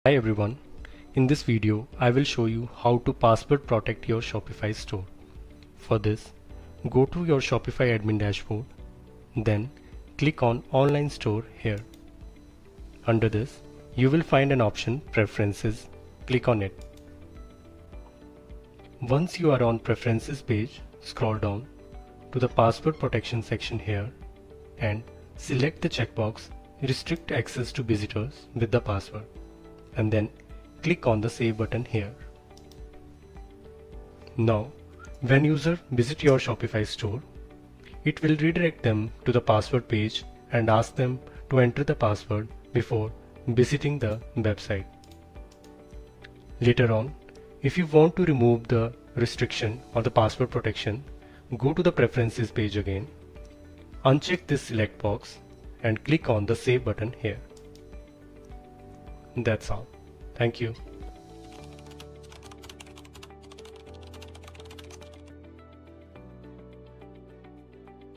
Hi everyone, in this video I will show you how to password protect your Shopify store. For this, go to your Shopify admin dashboard, then click on online store here. Under this, you will find an option Preferences. Click on it. Once you are on Preferences page, scroll down to the password protection section here and select the checkbox Restrict access to visitors with the password, and then click on the Save button here. Now, when users visit your Shopify store, it will redirect them to the password page and ask them to enter the password before visiting the website. Later on, if you want to remove the restriction or the password protection, go to the Preferences page again, uncheck this select box and click on the Save button here. That's all. Thank you.